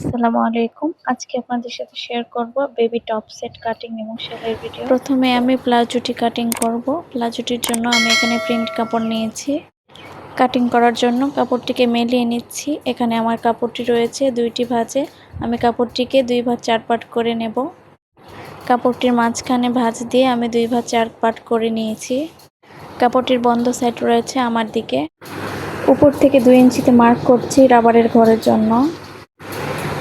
আসসালামু আলাইকুম। আজকে আপনাদের সাথে শেয়ার করব বেবি টপ সেট কাটিং এবং সেলাইয়ের ভিডিও। প্রথমে আমি প্লাজোটি কাটিং করব। প্লাজোটির জন্য আমি এখানে প্রিন্ট কাপড় নিয়েছি। কাটিং করার জন্য কাপড়টিকে মেলিয়ে নিচ্ছি। এখানে আমার কাপড়টি রয়েছে 2টি ভাঁজে। আমি কাপড়টিকে 2 ভাঁজ 4 পাট করে নেব। কাপড়টির মাঝখানে ভাঁজ দিয়ে আমি 2 ভাঁজ 4 পাট করে নিয়েছি। কাপড়টির বন্ধ সাইড রয়েছে আমার দিকে। উপর থেকে 2 ইঞ্চিতে মার্ক করছি রাবারের ঘরের জন্য।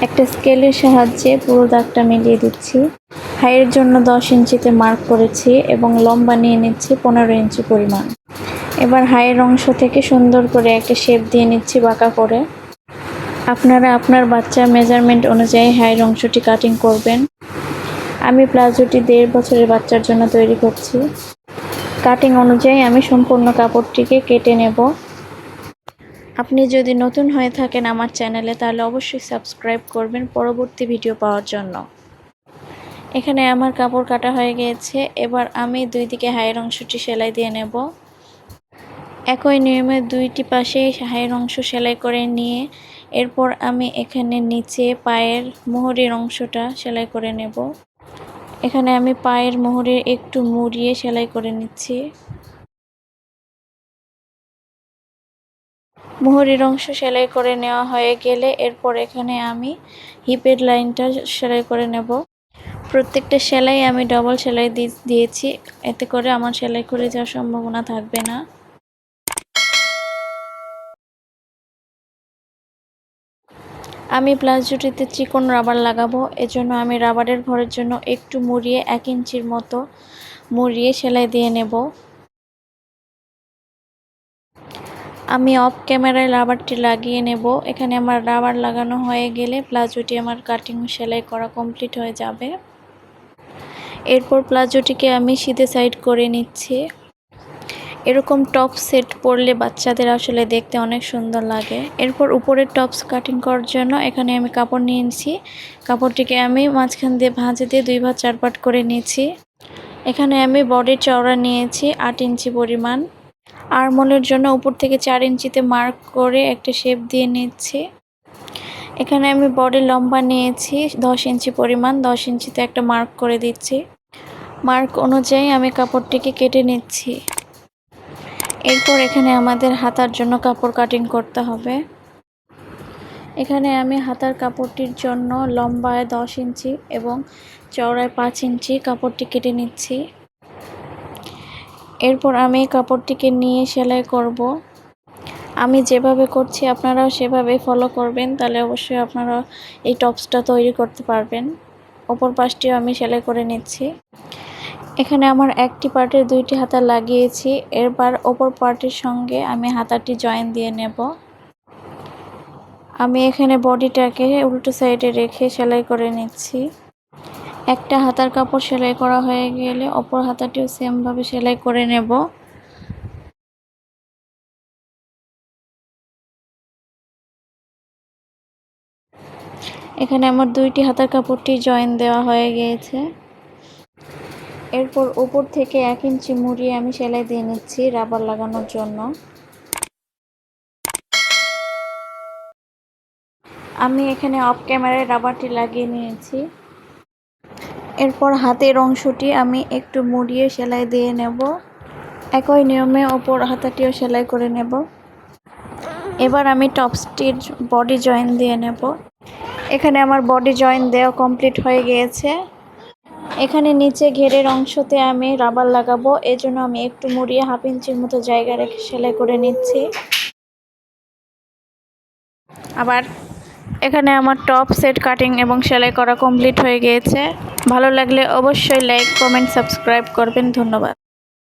একটা স্কেলের সাহায্যে পুরো দাগটা মিলিয়ে দিচ্ছি। হাইয়ের জন্য 10 ইঞ্চিতে মার্ক করেছি এবং লম্বা নিয়ে নিচ্ছি 15 ইঞ্চি পরিমাণ। এবার হাইয়ের অংশ থেকে সুন্দর করে একটা শেপ দিয়ে নিচ্ছি বাঁকা করে। আপনারা আপনার বাচ্চার মেজারমেন্ট অনুযায়ী হাইয়ের অংশটি কাটিং করবেন। আমি প্লাজোটি 1.5 বছরের বাচ্চার জন্য তৈরি করছি। কাটিং অনুযায়ী আমি সম্পূর্ণ কাপড়টিকে কেটে নেব। আপনি যদি নতুন হয়ে থাকেন আমার চ্যানেলে তাহলে অবশ্যই সাবস্ক্রাইব করবেন পরবর্তী ভিডিও পাওয়ার জন্য। এখানে আমার কাপড় কাটা হয়ে গিয়েছে। এবার আমি 2 দিকে হাইয়ের অংশটি সেলাই দিয়ে নেব। একই নিয়মে 2টি পাশে হাইয়ের অংশ সেলাই করে নিয়ে এরপর আমি এখানে নিচে পায়ের মোহরের অংশটা সেলাই করে নেব। এখানে আমি পায়ের মোহরে একটু মুড়িয়ে সেলাই করে নিচ্ছি। মোহরের অংশ সেলাই করে নেওয়া হয়ে গেলে এরপর এখানে আমি হিপের লাইনটা সেলাই করে নেব। প্রত্যেকটা সেলাই আমি ডবল সেলাই দিয়েছি, এতে করে আমার সেলাই করে যাওয়ার সম্ভাবনা থাকবে না। আমি প্লাজোটিতে চিকন রাবার লাগাবো, এজন্য আমি রাবারের ঘরের জন্য একটু মুড়িয়ে 1 ইঞ্চির মতো মুড়িয়ে সেলাই দিয়ে নেব। আমি অফ ক্যামেরায় রাবারটি লাগিয়ে নেব। এখানে আমার রাবার লাগানো হয়ে গেলে প্লাজোটি আমার কাটিং সেলাই করা কমপ্লিট হয়ে যাবে। এরপর প্লাজোটিকে আমি সিধে সাইড করে নিচ্ছি। এরকম টপ সেট পরলে বাচ্চাদের আসলে দেখতে অনেক সুন্দর লাগে। এরপর উপরের টপস কাটিং করার জন্য এখানে আমি কাপড় নিয়ে নিয়েছি। কাপড়টিকে আমি মাঝখান দিয়ে ভাঁজে দিয়ে 2 ভাঁজ 4 পাট করে নিয়েছি। এখানে আমি বডির চওড়া নিয়েছি 8 ইঞ্চি পরিমাণ। আর্মহোলের জন্য উপর থেকে 4 ইঞ্চিতে মার্ক করে একটা শেপ দিয়ে নিচ্ছি। এখানে আমি বডির লম্বা নিয়েছি 10 ইঞ্চি পরিমাণ। 10 ইঞ্চিতে একটা মার্ক করে দিচ্ছি। মার্ক অনুযায়ী আমি কাপড়টিকে কেটে নিচ্ছি। এরপর এখানে আমাদের হাতার জন্য কাপড় কাটিং করতে হবে। এখানে আমি হাতার কাপড়টির জন্য লম্বায় 10 ইঞ্চি এবং চওড়ায় 5 ইঞ্চি কাপড়টি কেটে নিচ্ছি। এরপর আমি কাপড়টিকে নিয়ে সেলাই করব। আমি যেভাবে করছি আপনারাও সেভাবে ফলো করবেন, তাহলে অবশ্যই আপনারা এই টপসটা তৈরি করতে পারবেন। অপর পাশটিও আমি সেলাই করে নিচ্ছি। এখানে আমার একটি পার্টের 2টি হাতা লাগিয়েছি। এরপর অপর পার্টের সঙ্গে আমি হাতাটি জয়েন দিয়ে নেব। আমি এখানে বডিটাকে উল্টো সাইডে রেখে সেলাই করে নিচ্ছি। একটা হাতার কাপড় সেলাই করা হয়ে গেলে অপর হাতাটিও সেমভাবে সেলাই করে নেব। এখানে আমার 2টি হাতার কাপড়টি জয়েন দেওয়া হয়ে গিয়েছে। এরপর উপর থেকে 1 ইঞ্চি মুড়িয়ে আমি সেলাই দিয়ে নিচ্ছি রাবার লাগানোর জন্য। আমি এখানে অফ ক্যামেরায় রাবারটি লাগিয়ে নিয়েছি। এরপর হাতের অংশটি আমি একটু মুড়িয়ে সেলাই দিয়ে নেব। একই নিয়মে অপর হাতাটিও সেলাই করে নেব। এবার আমি টপসটির বডি জয়েন দিয়ে নেব। এখানে আমার বডি জয়েন দেওয়া কমপ্লিট হয়ে গিয়েছে। এখানে নিচে ঘেরের অংশতে আমি রাবার লাগাবো, এজন্য আমি একটু মুড়িয়ে 1/2 ইঞ্চির মতো জায়গা রেখে সেলাই করে নিচ্ছি। আবার এখানে আমার টপ সেট কাটিং এবং সেলাই করা কমপ্লিট হয়ে গিয়েছে। ভালো লাগলে অবশ্যই লাইক, কমেন্ট, সাবস্ক্রাইব করবেন। ধন্যবাদ।